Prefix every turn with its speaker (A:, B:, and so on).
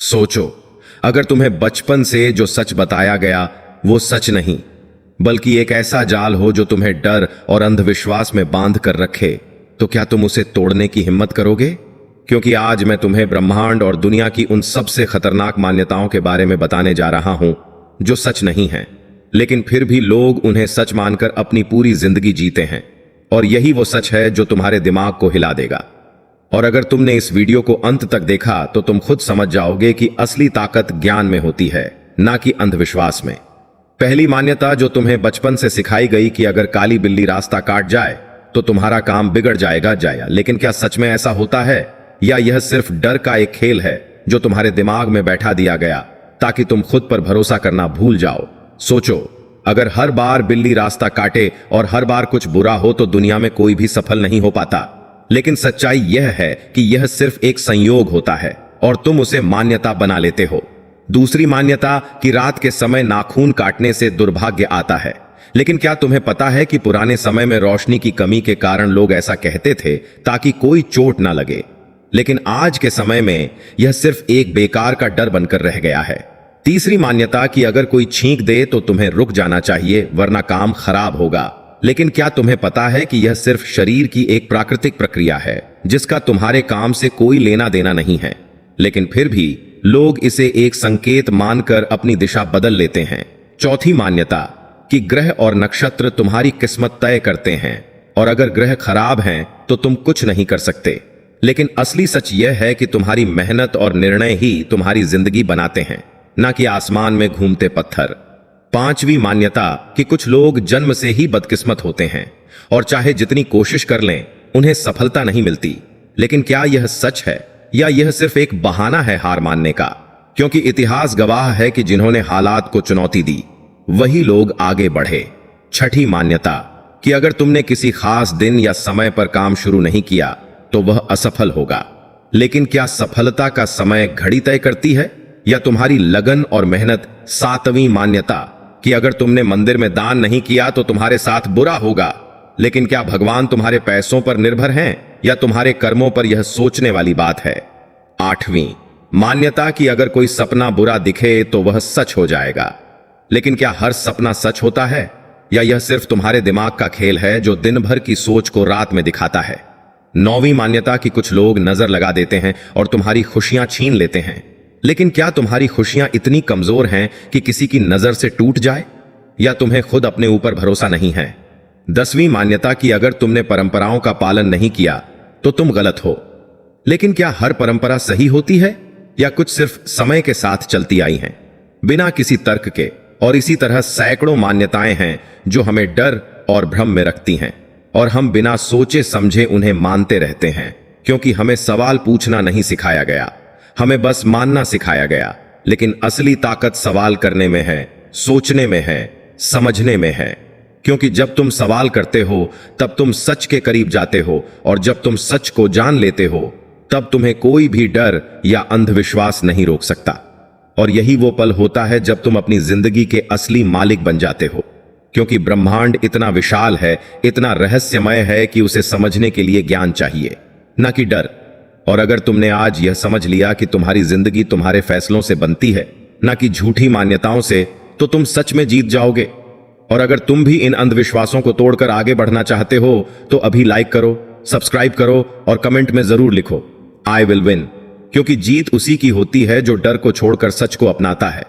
A: सोचो, अगर तुम्हें बचपन से जो सच बताया गया वो सच नहीं बल्कि एक ऐसा जाल हो जो तुम्हें डर और अंधविश्वास में बांध कर रखे, तो क्या तुम उसे तोड़ने की हिम्मत करोगे? क्योंकि आज मैं तुम्हें ब्रह्मांड और दुनिया की उन सबसे खतरनाक मान्यताओं के बारे में बताने जा रहा हूं जो सच नहीं है, लेकिन फिर भी लोग उन्हें सच मानकर अपनी पूरी जिंदगी जीते हैं। और यही वो सच है जो तुम्हारे दिमाग को हिला देगा। और अगर तुमने इस वीडियो को अंत तक देखा तो तुम खुद समझ जाओगे कि असली ताकत ज्ञान में होती है, ना कि अंधविश्वास में। पहली मान्यता जो तुम्हें बचपन से सिखाई गई कि अगर काली बिल्ली रास्ता काट जाए तो तुम्हारा काम बिगड़ जाएगा। लेकिन क्या सच में ऐसा होता है, या यह सिर्फ डर का एक खेल है जो तुम्हारे दिमाग में बैठा दिया गया ताकि तुम खुद पर भरोसा करना भूल जाओ? सोचो, अगर हर बार बिल्ली रास्ता काटे और हर बार कुछ बुरा हो तो दुनिया में कोई भी सफल नहीं हो पाता। लेकिन सच्चाई यह है कि यह सिर्फ एक संयोग होता है और तुम उसे मान्यता बना लेते हो। दूसरी मान्यता कि रात के समय नाखून काटने से दुर्भाग्य आता है। लेकिन क्या तुम्हें पता है कि पुराने समय में रोशनी की कमी के कारण लोग ऐसा कहते थे ताकि कोई चोट ना लगे? लेकिन आज के समय में यह सिर्फ एक बेकार का डर बनकर रह गया है। तीसरी मान्यता कि अगर कोई छींक दे तो तुम्हें रुक जाना चाहिए वरना काम खराब होगा। लेकिन क्या तुम्हें पता है कि यह सिर्फ शरीर की एक प्राकृतिक प्रक्रिया है जिसका तुम्हारे काम से कोई लेना देना नहीं है? लेकिन फिर भी लोग इसे एक संकेत मानकर अपनी दिशा बदल लेते हैं। चौथी मान्यता कि ग्रह और नक्षत्र तुम्हारी किस्मत तय करते हैं और अगर ग्रह खराब हैं तो तुम कुछ नहीं कर सकते। लेकिन असली सच यह है कि तुम्हारी मेहनत और निर्णय ही तुम्हारी जिंदगी बनाते हैं, ना कि आसमान में घूमते पत्थर। पांचवी मान्यता कि कुछ लोग जन्म से ही बदकिस्मत होते हैं और चाहे जितनी कोशिश कर लें उन्हें सफलता नहीं मिलती। लेकिन क्या यह सच है या यह सिर्फ एक बहाना है हार मानने का? क्योंकि इतिहास गवाह है कि जिन्होंने हालात को चुनौती दी वही लोग आगे बढ़े। छठी मान्यता कि अगर तुमने किसी खास दिन या समय पर काम शुरू नहीं किया तो वह असफल होगा। लेकिन क्या सफलता का समय घड़ी तय करती है या तुम्हारी लगन और मेहनत? सातवीं मान्यता कि अगर तुमने मंदिर में दान नहीं किया तो तुम्हारे साथ बुरा होगा। लेकिन क्या भगवान तुम्हारे पैसों पर निर्भर हैं या तुम्हारे कर्मों पर? यह सोचने वाली बात है। आठवीं मान्यता कि अगर कोई सपना बुरा दिखे तो वह सच हो जाएगा। लेकिन क्या हर सपना सच होता है या यह सिर्फ तुम्हारे दिमाग का खेल है जो दिन भर की सोच को रात में दिखाता है? नौवीं मान्यता कि कुछ लोग नजर लगा देते हैं और तुम्हारी खुशियां छीन लेते हैं। लेकिन क्या तुम्हारी खुशियां इतनी कमजोर हैं कि किसी की नजर से टूट जाए, या तुम्हें खुद अपने ऊपर भरोसा नहीं है? 10वीं मान्यता कि अगर तुमने परंपराओं का पालन नहीं किया तो तुम गलत हो। लेकिन क्या हर परंपरा सही होती है या कुछ सिर्फ समय के साथ चलती आई हैं बिना किसी तर्क के? और इसी तरह सैकड़ों मान्यताएं हैं जो हमें डर और भ्रम में रखती हैं और हम बिना सोचे समझे उन्हें मानते रहते हैं, क्योंकि हमें सवाल पूछना नहीं सिखाया गया, हमें बस मानना सिखाया गया। लेकिन असली ताकत सवाल करने में है, सोचने में है, समझने में है। क्योंकि जब तुम सवाल करते हो तब तुम सच के करीब जाते हो, और जब तुम सच को जान लेते हो तब तुम्हें कोई भी डर या अंधविश्वास नहीं रोक सकता। और यही वो पल होता है जब तुम अपनी जिंदगी के असली मालिक बन जाते हो। क्योंकि ब्रह्मांड इतना विशाल है, इतना रहस्यमय है कि उसे समझने के लिए ज्ञान चाहिए, ना कि डर। और अगर तुमने आज यह समझ लिया कि तुम्हारी जिंदगी तुम्हारे फैसलों से बनती है, ना कि झूठी मान्यताओं से, तो तुम सच में जीत जाओगे। और अगर तुम भी इन अंधविश्वासों को तोड़कर आगे बढ़ना चाहते हो तो अभी लाइक करो, सब्सक्राइब करो और कमेंट में जरूर लिखो आई विल विन। क्योंकि जीत उसी की होती है जो डर को छोड़कर सच को अपनाता है।